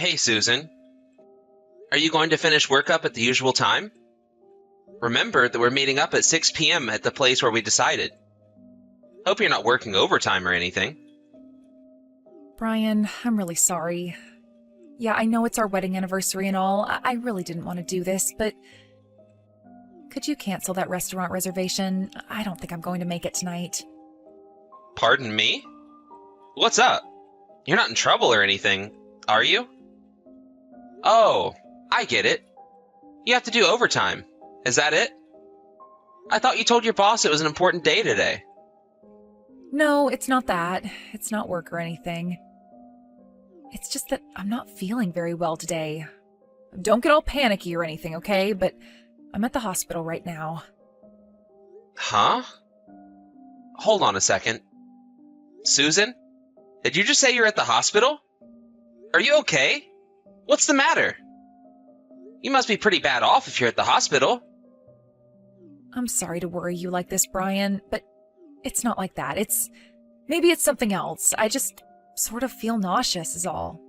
Hey, Susan. Are you going to finish work up at the usual time? Remember that we're meeting up at 6 p.m. at the place where we decided. Hope you're not working overtime or anything. Brian, I'm really sorry. Yeah, I know it's our wedding anniversary and all. I really didn't want to do this, but could you cancel that restaurant reservation? I don't think I'm going to make it tonight. Pardon me? What's up? You're not in trouble or anything, are you? Oh, I get it. You have to do overtime. Is that it? I thought you told your boss it was an important day today. No, it's not that. It's not work or anything. It's just that I'm not feeling very well today. Don't get all panicky or anything, okay? But I'm at the hospital right now. Huh? Hold on a second. Susan? Did you just say you're at the hospital? Are you okay? What's the matter? You must be pretty bad off if you're at the hospital. I'm sorry to worry you like this, Brian, but it's not like that. Maybe it's something else. I just sort of feel nauseous is all.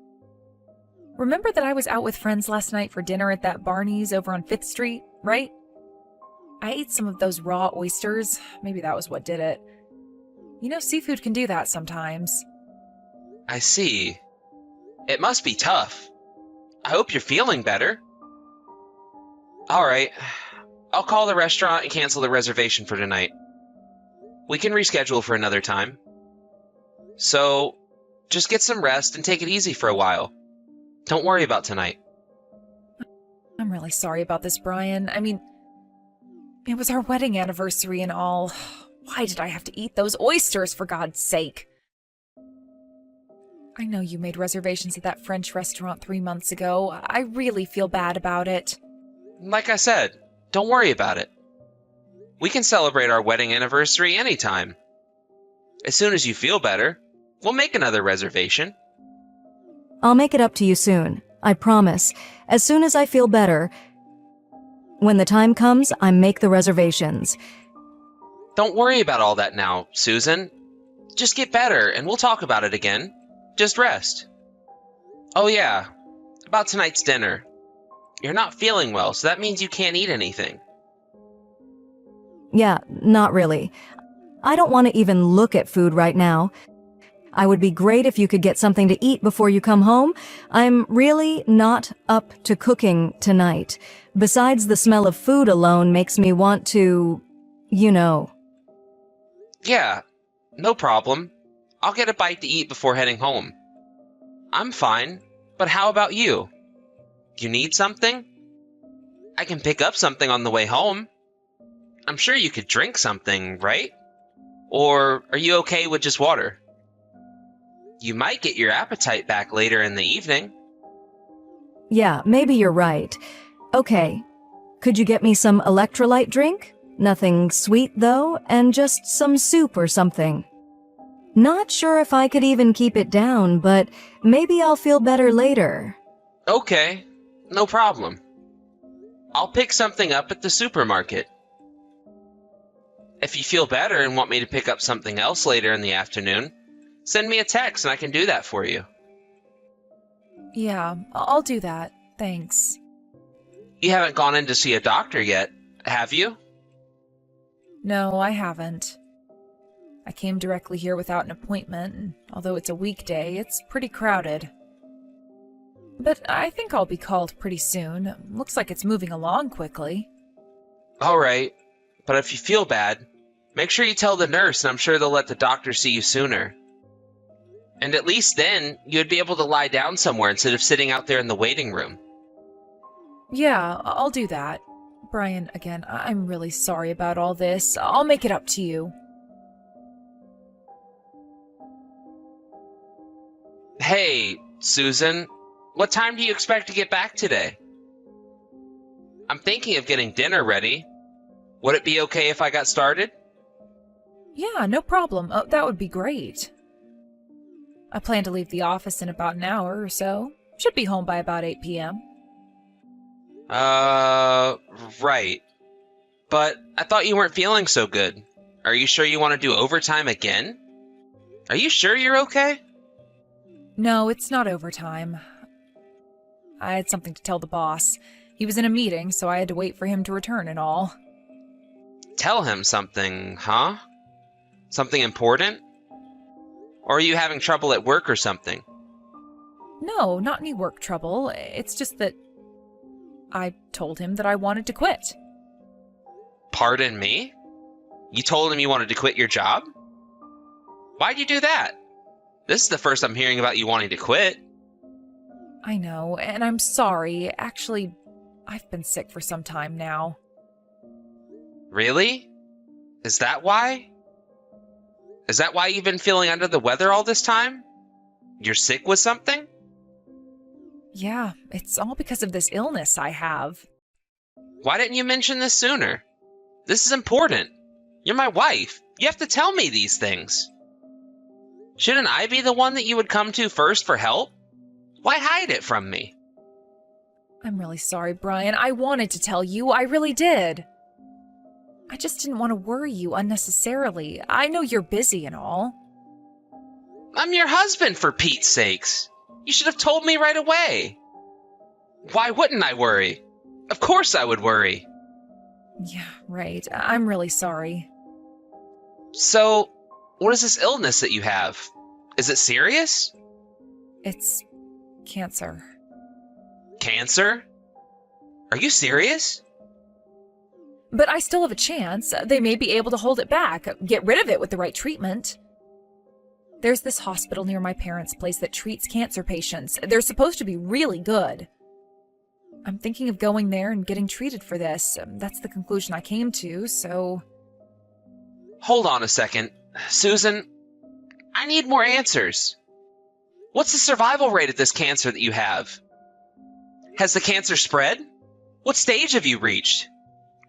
Remember that I was out with friends last night for dinner at that Barney's over on 5th Street, right? I ate some of those raw oysters. Maybe that was what did it. You know, seafood can do that sometimes. I see. It must be tough. I hope you're feeling better. All right. I'll call the restaurant and cancel the reservation for tonight. We can reschedule for another time. So, just get some rest and take it easy for a while. Don't worry about tonight. I'm really sorry about this, Brian. I mean, it was our wedding anniversary and all. Why did I have to eat those oysters, for God's sake? I know you made reservations at that French restaurant 3 months ago. I really feel bad about it. Like I said, don't worry about it. We can celebrate our wedding anniversary anytime. As soon as you feel better, we'll make another reservation. I'll make it up to you soon. I promise. As soon as I feel better. When the time comes, I make the reservations. Don't worry about all that now, Susan. Just get better and we'll talk about it again. Just rest. Oh yeah, about tonight's dinner. You're not feeling well, so that means you can't eat anything. Yeah, not really. I don't want to even look at food right now. I would be great if you could get something to eat before you come home. I'm really not up to cooking tonight. Besides, the smell of food alone makes me want to, you know. Yeah, no problem. I'll get a bite to eat before heading home. I'm fine, but how about you? You need something? I can pick up something on the way home. I'm sure you could drink something, right? Or are you okay with just water? You might get your appetite back later in the evening. Yeah, maybe you're right. Okay. Could you get me some electrolyte drink? Nothing sweet, though, and just some soup or something. Not sure if I could even keep it down, but maybe I'll feel better later. Okay, no problem. I'll pick something up at the supermarket. If you feel better and want me to pick up something else later in the afternoon, send me a text and I can do that for you. Yeah, I'll do that. Thanks. You haven't gone in to see a doctor yet, have you? No, I haven't. I came directly here without an appointment, and although it's a weekday, it's pretty crowded. But I think I'll be called pretty soon. Looks like it's moving along quickly. All right, but if you feel bad, make sure you tell the nurse and I'm sure they'll let the doctor see you sooner. And at least then, you'd be able to lie down somewhere instead of sitting out there in the waiting room. Yeah, I'll do that. Brian, again, I'm really sorry about all this. I'll make it up to you. Hey, Susan, what time do you expect to get back today? I'm thinking of getting dinner ready. Would it be okay if I got started? Yeah, no problem. That would be great. I plan to leave the office in about an hour or so. Should be home by about 8 p.m. Right. But I thought you weren't feeling so good. Are you sure you want to do overtime again? Are you sure you're okay? No, it's not overtime. I had something to tell the boss. He was in a meeting, so I had to wait for him to return and all. Tell him something, huh? Something important? Or are you having trouble at work or something? No, not any work trouble. It's just that I told him that I wanted to quit. Pardon me? You told him you wanted to quit your job? Why'd you do that? This is the first I'm hearing about you wanting to quit. I know, and I'm sorry. Actually, I've been sick for some time now. Really? Is that why? Is that why you've been feeling under the weather all this time? You're sick with something? Yeah, it's all because of this illness I have. Why didn't you mention this sooner? This is important. You're my wife. You have to tell me these things. Shouldn't I be the one that you would come to first for help? Why hide it from me? I'm really sorry, Brian. I wanted to tell you. I really did. I just didn't want to worry you unnecessarily. I know you're busy and all. I'm your husband, for Pete's sakes. You should have told me right away. Why wouldn't I worry? Of course I would worry. Yeah, right. I'm really sorry. So, what is this illness that you have? Is it serious? It's cancer. Cancer? Are you serious? But I still have a chance. They may be able to hold it back, get rid of it with the right treatment. There's this hospital near my parents' place that treats cancer patients. They're supposed to be really good. I'm thinking of going there and getting treated for this. That's the conclusion I came to, so... Hold on a second. Susan, I need more answers. What's the survival rate of this cancer that you have? Has the cancer spread? What stage have you reached?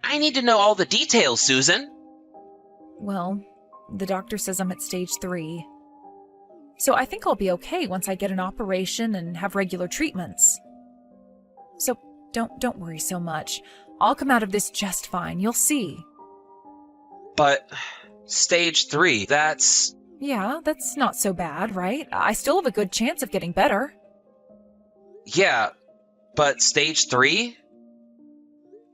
I need to know all the details, Susan. Well, the doctor says I'm at stage 3. So I think I'll be okay once I get an operation and have regular treatments. So don't worry so much. I'll come out of this just fine, you'll see. But stage 3, that's... Yeah, that's not so bad, right? I still have a good chance of getting better. Yeah, but stage 3?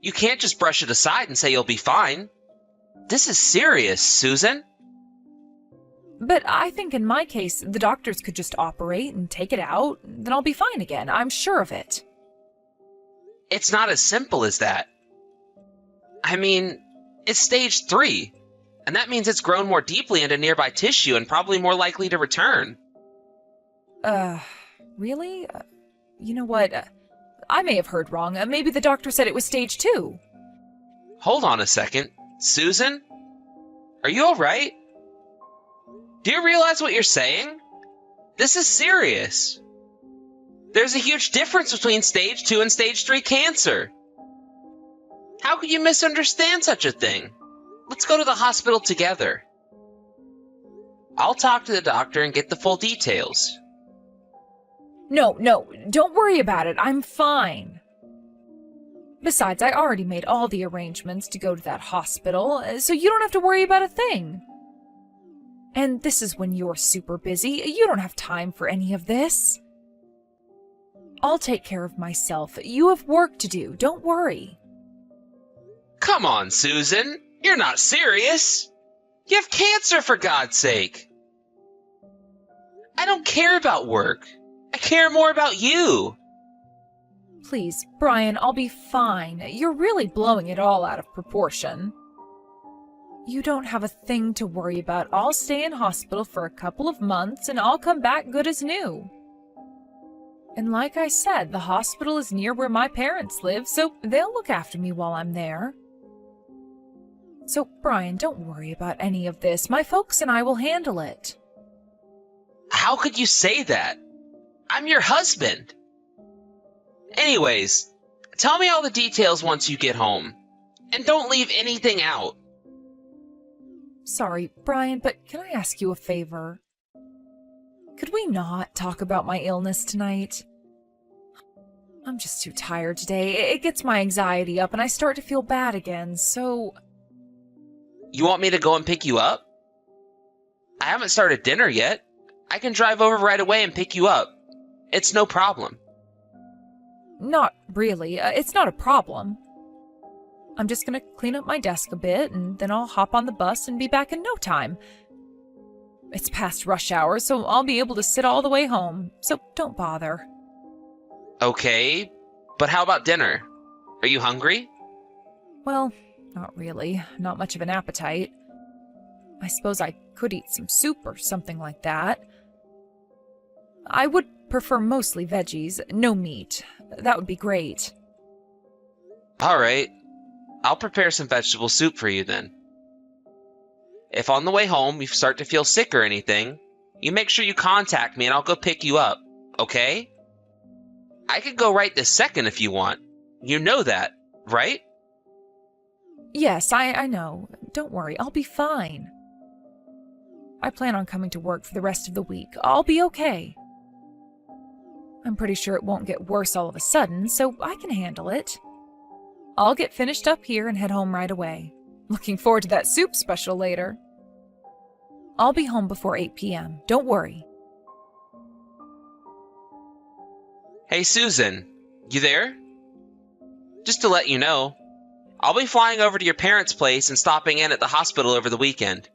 You can't just brush it aside and say you'll be fine. This is serious, Susan. But I think in my case, the doctors could just operate and take it out, then I'll be fine again. I'm sure of it. It's not as simple as that. I mean, it's stage 3, and that means it's grown more deeply into nearby tissue and probably more likely to return. Really? You know what? I may have heard wrong. Maybe the doctor said it was stage 2. Hold on a second. Susan? Are you alright? Do you realize what you're saying? This is serious. There's a huge difference between stage 2 and stage 3 cancer. How could you misunderstand such a thing? Let's go to the hospital together. I'll talk to the doctor and get the full details. No, don't worry about it. I'm fine. Besides, I already made all the arrangements to go to that hospital, so you don't have to worry about a thing. And this is when you're super busy. You don't have time for any of this. I'll take care of myself. You have work to do. Don't worry. Come on, Susan. You're not serious. You have cancer, for God's sake. I don't care about work. I care more about you. Please, Brian, I'll be fine. You're really blowing it all out of proportion. You don't have a thing to worry about. I'll stay in hospital for a couple of months and I'll come back good as new. And like I said, the hospital is near where my parents live, so they'll look after me while I'm there. So, Brian, don't worry about any of this. My folks and I will handle it. How could you say that? I'm your husband. Anyways, tell me all the details once you get home. And don't leave anything out. Sorry, Brian, but can I ask you a favor? Could we not talk about my illness tonight? I'm just too tired today. It gets my anxiety up and I start to feel bad again, so... You want me to go and pick you up? I haven't started dinner yet. I can drive over right away and pick you up. It's no problem. not really. It's not a problem. I'm just gonna clean up my desk a bit, and then I'll hop on the bus and be back in no time. It's past rush hour, so I'll be able to sit all the way home, so don't bother. Okay, but how about dinner? Are you hungry? Well, not really. Not much of an appetite. I suppose I could eat some soup or something like that. I would prefer mostly veggies, no meat. That would be great. All right, I'll prepare some vegetable soup for you then. If on the way home you start to feel sick or anything, you make sure you contact me and I'll go pick you up, okay? I could go right this second if you want. You know that, right? Yes, I know. Don't worry, I'll be fine. I plan on coming to work for the rest of the week. I'll be okay. I'm pretty sure it won't get worse all of a sudden, so I can handle it. I'll get finished up here and head home right away. Looking forward to that soup special later. I'll be home before 8 p.m. Don't worry. Hey, Susan, you there? Just to let you know, I'll be flying over to your parents' place and stopping in at the hospital over the weekend.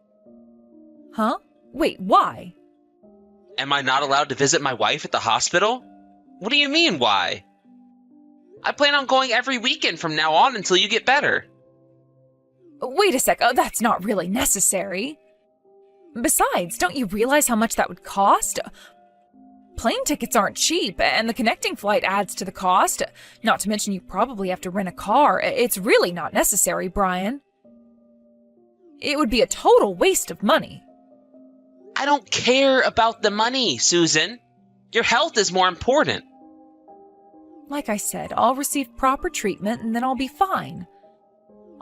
Huh? Wait, why? Am I not allowed to visit my wife at the hospital? What do you mean, why? I plan on going every weekend from now on until you get better. Wait a sec, that's not really necessary. Besides, don't you realize how much that would cost? Plane tickets aren't cheap, and the connecting flight adds to the cost. Not to mention you probably have to rent a car. It's really not necessary, Brian. It would be a total waste of money. I don't care about the money, Susan. Your health is more important. Like I said, I'll receive proper treatment and then I'll be fine.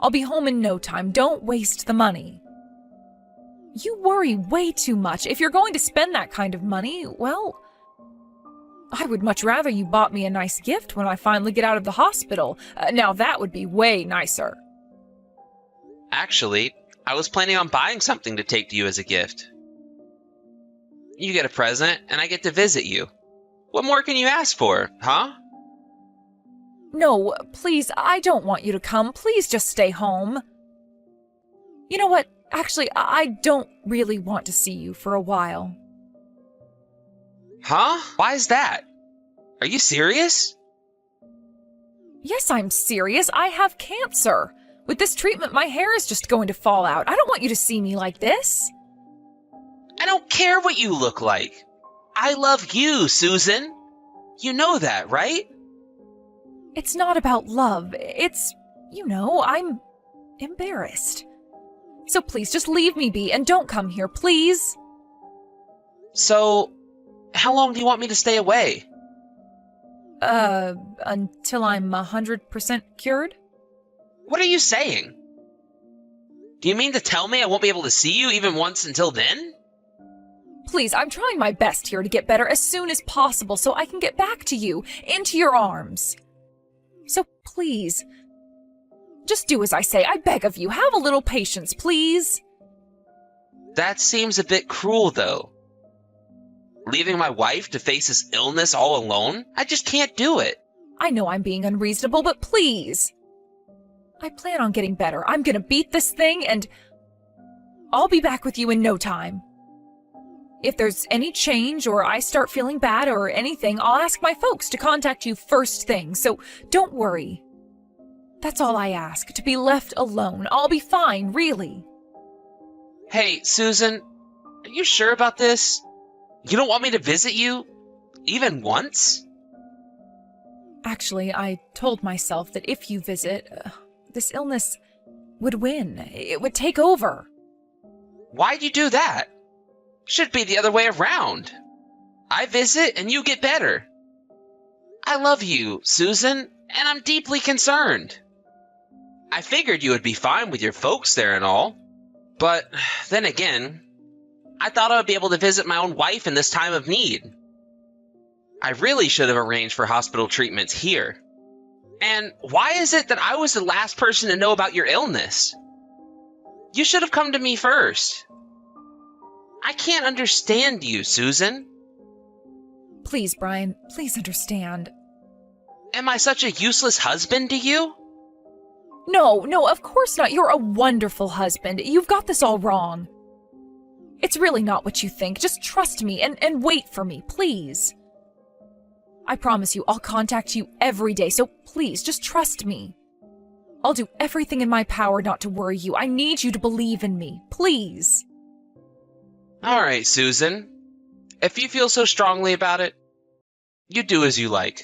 I'll be home in no time. Don't waste the money. You worry way too much. If you're going to spend that kind of money, well, I would much rather you bought me a nice gift when I finally get out of the hospital. Now that would be way nicer. Actually, I was planning on buying something to take to you as a gift. You get a present, and I get to visit you. What more can you ask for, huh? No, please, I don't want you to come. Please just stay home. You know what? Actually, I don't really want to see you for a while. Huh? Why is that? Are you serious? Yes, I'm serious. I have cancer. With this treatment, my hair is just going to fall out. I don't want you to see me like this. I don't care what you look like. I love you, Susan. You know that, right? It's not about love. It's, I'm embarrassed. So please, just leave me be and don't come here, please. So, how long do you want me to stay away? Until I'm 100% cured? What are you saying? Do you mean to tell me I won't be able to see you even once until then? Please, I'm trying my best here to get better as soon as possible so I can get back to you, into your arms. So please, just do as I say. I beg of you, have a little patience, please. That seems a bit cruel, though. Leaving my wife to face this illness all alone? I just can't do it. I know I'm being unreasonable, but please. I plan on getting better. I'm gonna beat this thing, and I'll be back with you in no time. If there's any change or I start feeling bad or anything, I'll ask my folks to contact you first thing, so don't worry. That's all I ask, to be left alone. I'll be fine, really. Hey, Susan, are you sure about this? You don't want me to visit you? Even once? Actually, I told myself that if you visit, this illness would win. It would take over. Why'd you do that? Should be the other way around. I visit and you get better. I love you, Susan, and I'm deeply concerned. I figured you would be fine with your folks there and all. But then again, I thought I would be able to visit my own wife in this time of need. I really should have arranged for hospital treatments here. And why is it that I was the last person to know about your illness? You should have come to me first. I can't understand you, Susan. Please, Brian, please understand. Am I such a useless husband to you? No, of course not. You're a wonderful husband. You've got this all wrong. It's really not what you think. Just trust me and wait for me, please. I promise you, I'll contact you every day, so please, just trust me. I'll do everything in my power not to worry you. I need you to believe in me, please. All right, Susan. If you feel so strongly about it, you do as you like.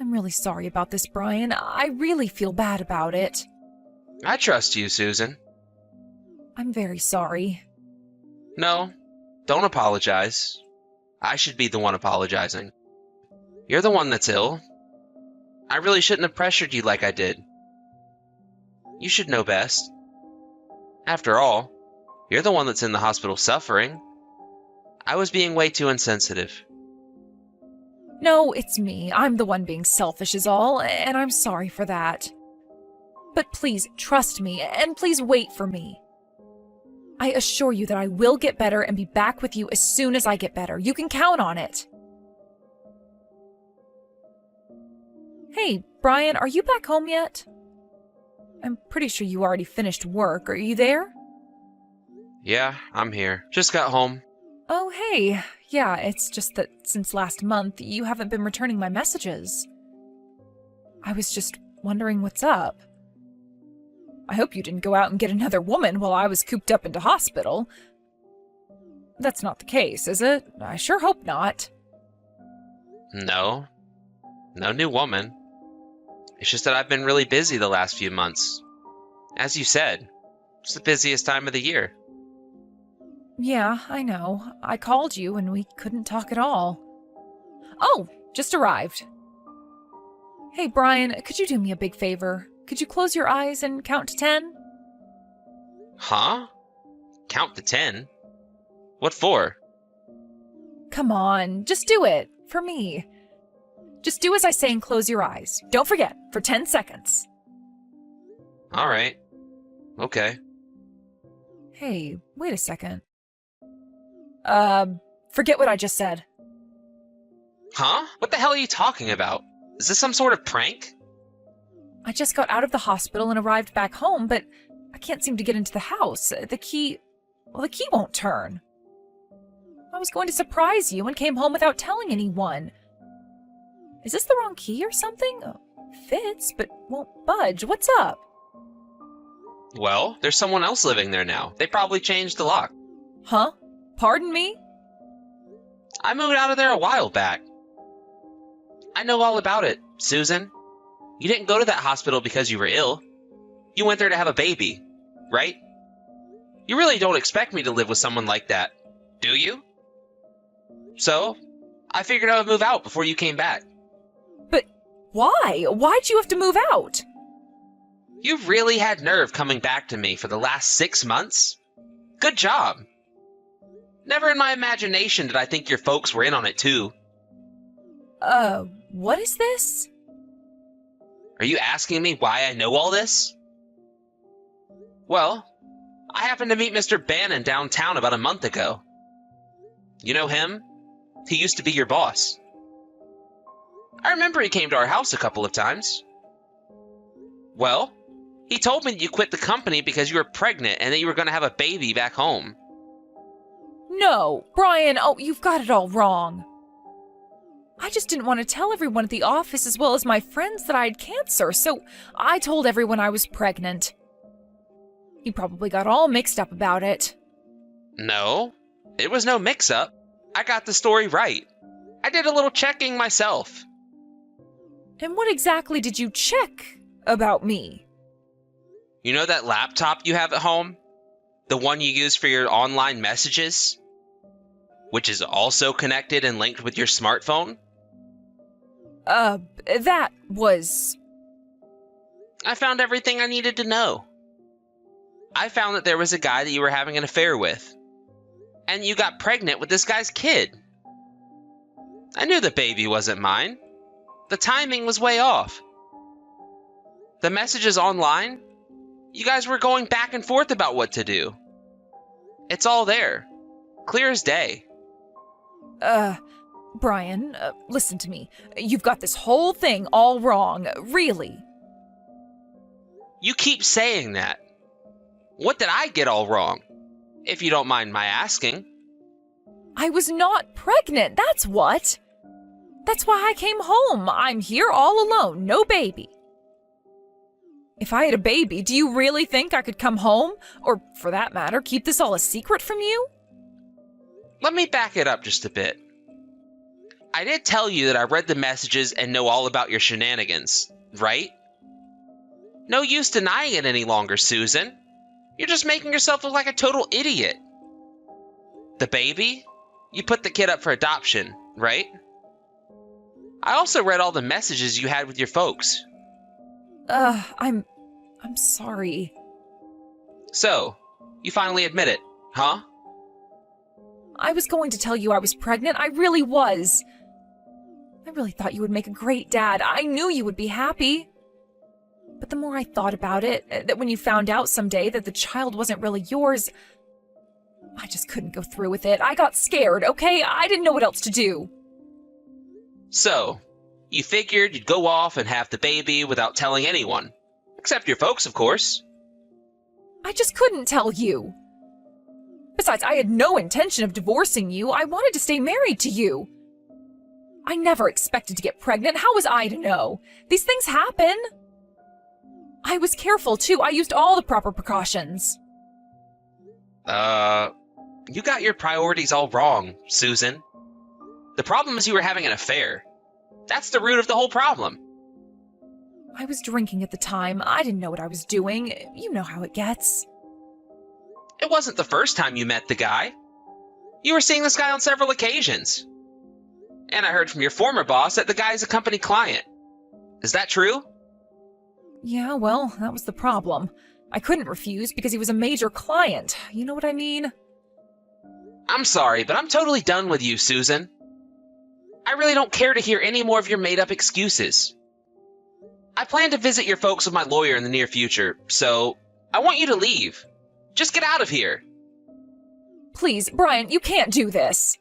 I'm really sorry about this, Brian. I really feel bad about it. I trust you, Susan. I'm very sorry. No, don't apologize. I should be the one apologizing. You're the one that's ill. I really shouldn't have pressured you like I did. You should know best. After all, you're the one that's in the hospital suffering. I was being way too insensitive. No, it's me. I'm the one being selfish is all, and I'm sorry for that. But please, trust me, and please wait for me. I assure you that I will get better and be back with you as soon as I get better. You can count on it. Hey, Brian, are you back home yet? I'm pretty sure you already finished work. Are you there? Yeah, I'm here. Just got home. Oh, hey. Yeah, it's just that since last month, you haven't been returning my messages. I was just wondering what's up. I hope you didn't go out and get another woman while I was cooped up into hospital. That's not the case, is it? I sure hope not. No. No new woman. It's just that I've been really busy the last few months. As you said, it's the busiest time of the year. Yeah, I know. I called you and we couldn't talk at all. Oh, just arrived. Hey, Brian, could you do me a big favor? Could you close your eyes and count to 10? Huh? Count to 10? What for? Come on, just do it. For me. Just do as I say and close your eyes. Don't forget, for 10 seconds. All right. Okay. Hey, wait a second. Forget what I just said. Huh? What the hell are you talking about? Is this some sort of prank? I just got out of the hospital and arrived back home, but I can't seem to get into the house. The key won't turn. I was going to surprise you and came home without telling anyone. Is this the wrong key or something? Fits, but won't budge. What's up? Well, there's someone else living there now. They probably changed the lock. Huh? Pardon me? I moved out of there a while back. I know all about it, Susan. You didn't go to that hospital because you were ill. You went there to have a baby, right? You really don't expect me to live with someone like that, do you? So, I figured I would move out before you came back. But why? Why'd you have to move out? You've really had nerve coming back to me for the last 6 months? Good job. Never in my imagination did I think your folks were in on it too. What is this? Are you asking me why I know all this? Well, I happened to meet Mr. Bannon downtown about a month ago. You know him? He used to be your boss. I remember he came to our house a couple of times. Well, he told me that you quit the company because you were pregnant and that you were going to have a baby back home. No, Brian, you've got it all wrong. I just didn't want to tell everyone at the office as well as my friends that I had cancer, so I told everyone I was pregnant. You probably got all mixed up about it. No, it was no mix-up. I got the story right. I did a little checking myself. And what exactly did you check about me? You know that laptop you have at home? The one you use for your online messages? Which is also connected and linked with your smartphone? That was... I found everything I needed to know. I found that there was a guy that you were having an affair with. And you got pregnant with this guy's kid. I knew the baby wasn't mine. The timing was way off. The messages online, you guys were going back and forth about what to do. It's all there. Clear as day. Brian, listen to me. You've got this whole thing all wrong, really. You keep saying that. What did I get all wrong? If you don't mind my asking. I was not pregnant, that's what. That's why I came home. I'm here all alone, no baby. If I had a baby, do you really think I could come home? Or, for that matter, keep this all a secret from you? Let me back it up just a bit. I did tell you that I read the messages and know all about your shenanigans, right? No use denying it any longer, Susan. You're just making yourself look like a total idiot. The baby? You put the kid up for adoption, right? I also read all the messages you had with your folks. I'm sorry. So, you finally admit it, huh? I was going to tell you I was pregnant. I really was. I really thought you would make a great dad. I knew you would be happy. But the more I thought about it, that when you found out someday that the child wasn't really yours, I just couldn't go through with it. I got scared, okay? I didn't know what else to do. So, you figured you'd go off and have the baby without telling anyone. Except your folks, of course. I just couldn't tell you. Besides, I had no intention of divorcing you. I wanted to stay married to you. I never expected to get pregnant. How was I to know? These things happen. I was careful, too. I used all the proper precautions. You got your priorities all wrong, Susan. The problem is you were having an affair. That's the root of the whole problem. I was drinking at the time. I didn't know what I was doing. You know how it gets. It wasn't the first time you met the guy. You were seeing this guy on several occasions. And I heard from your former boss that the guy's a company client. Is that true? Yeah, well, that was the problem. I couldn't refuse because he was a major client. You know what I mean? I'm sorry, but I'm totally done with you, Susan. I really don't care to hear any more of your made-up excuses. I plan to visit your folks with my lawyer in the near future, so I want you to leave. Just get out of here. Please, Brian, you can't do this.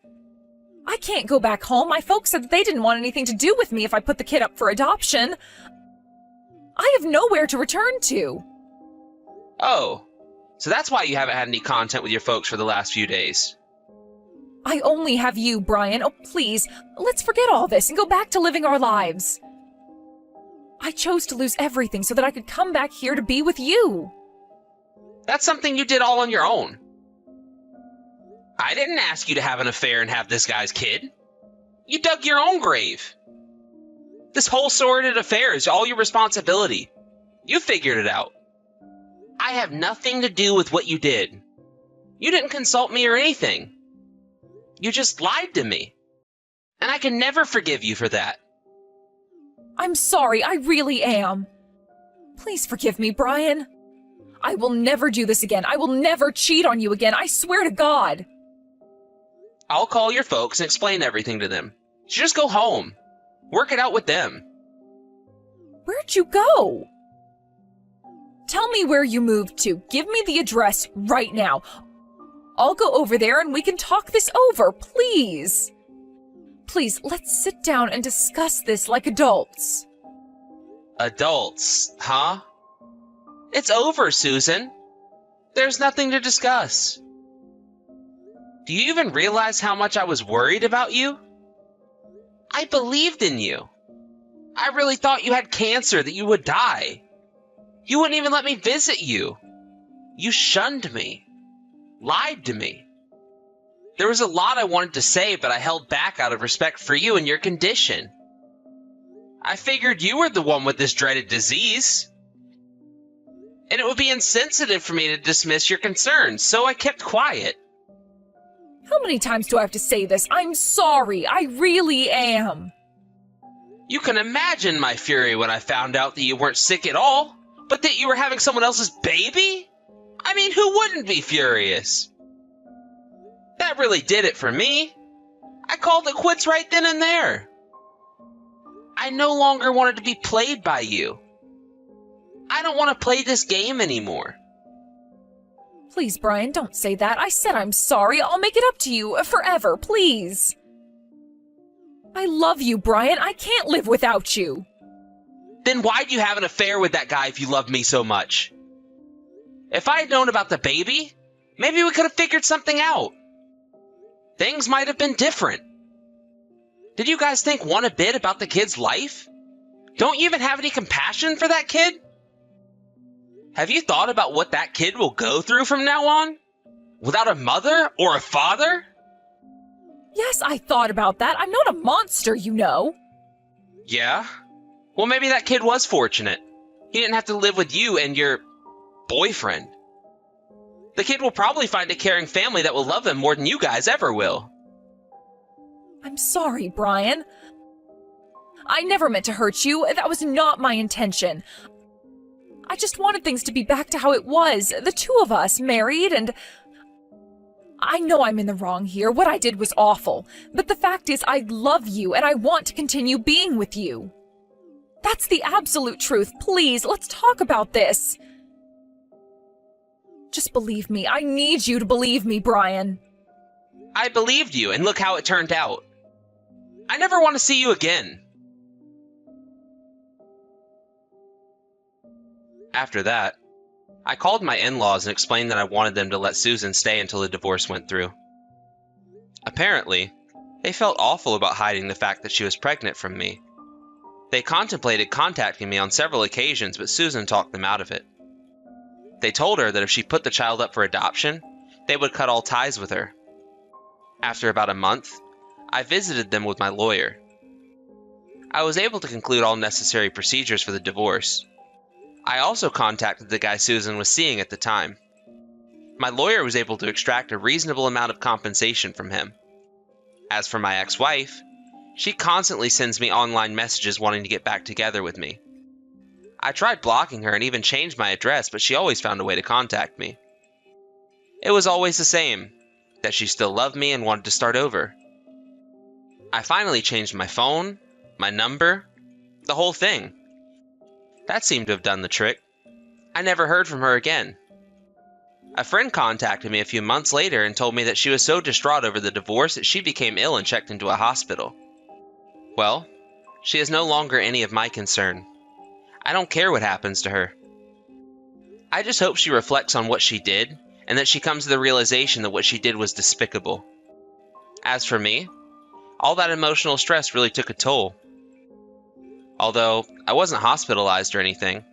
I can't go back home. My folks said that they didn't want anything to do with me if I put the kid up for adoption. I have nowhere to return to. Oh, so that's why you haven't had any contact with your folks for the last few days. I only have you, Brian. Oh, please, let's forget all this and go back to living our lives. I chose to lose everything so that I could come back here to be with you. That's something you did all on your own. I didn't ask you to have an affair and have this guy's kid. You dug your own grave. This whole sordid affair is all your responsibility. You figured it out. I have nothing to do with what you did. You didn't consult me or anything. You just lied to me. And I can never forgive you for that. I'm sorry, I really am. Please forgive me, Brian. I will never do this again. I will never cheat on you again. I swear to God. I'll call your folks and explain everything to them. You should just go home. Work it out with them. Where'd you go? Tell me where you moved to. Give me the address right now. I'll go over there and we can talk this over, please. Please, let's sit down and discuss this like adults. Adults, huh? It's over, Susan. There's nothing to discuss. Do you even realize how much I was worried about you? I believed in you. I really thought you had cancer, that you would die. You wouldn't even let me visit you. You shunned me. Lied to me. There was a lot I wanted to say, but I held back out of respect for you and your condition. I figured you were the one with this dreaded disease. And it would be insensitive for me to dismiss your concerns, so I kept quiet. How many times do I have to say this? I'm sorry. I really am. You can imagine my fury when I found out that you weren't sick at all, but that you were having someone else's baby? I mean, who wouldn't be furious? That really did it for me. I called it quits right then and there. I no longer wanted to be played by you. I don't want to play this game anymore. Please, Brian, don't say that. I said I'm sorry. I'll make it up to you forever, please. I love you, Brian. I can't live without you. Then why'd you have an affair with that guy if you loved me so much? If I had known about the baby, maybe we could have figured something out. Things might have been different. Did you guys think one a bit about the kid's life? Don't you even have any compassion for that kid? Have you thought about what that kid will go through from now on? Without a mother or a father? Yes, I thought about that. I'm not a monster, you know. Yeah? Well, maybe that kid was fortunate. He didn't have to live with you and your boyfriend. The kid will probably find a caring family that will love him more than you guys ever will. I'm sorry, Brian. I never meant to hurt you. That was not my intention. I just wanted things to be back to how it was. The two of us, married, and... I know I'm in the wrong here. What I did was awful. But the fact is, I love you, and I want to continue being with you. That's the absolute truth. Please, let's talk about this. Just believe me. I need you to believe me, Brian. I believed you, and look how it turned out. I never want to see you again. After that, I called my in-laws and explained that I wanted them to let Susan stay until the divorce went through. Apparently, they felt awful about hiding the fact that she was pregnant from me. They contemplated contacting me on several occasions, but Susan talked them out of it. They told her that if she put the child up for adoption, they would cut all ties with her. After about a month, I visited them with my lawyer. I was able to conclude all necessary procedures for the divorce. I also contacted the guy Susan was seeing at the time. My lawyer was able to extract a reasonable amount of compensation from him. As for my ex-wife, she constantly sends me online messages wanting to get back together with me. I tried blocking her and even changed my address, but she always found a way to contact me. It was always the same, that she still loved me and wanted to start over. I finally changed my phone, my number, the whole thing. That seemed to have done the trick. I never heard from her again. A friend contacted me a few months later and told me that she was so distraught over the divorce that she became ill and checked into a hospital. Well, she is no longer any of my concern. I don't care what happens to her. I just hope she reflects on what she did and that she comes to the realization that what she did was despicable. As for me, all that emotional stress really took a toll. Although I wasn't hospitalized or anything,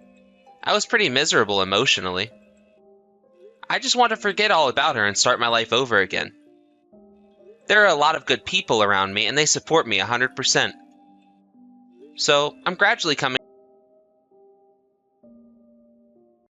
I was pretty miserable emotionally. I just want to forget all about her and start my life over again. There are a lot of good people around me and they support me 100%. So I'm gradually coming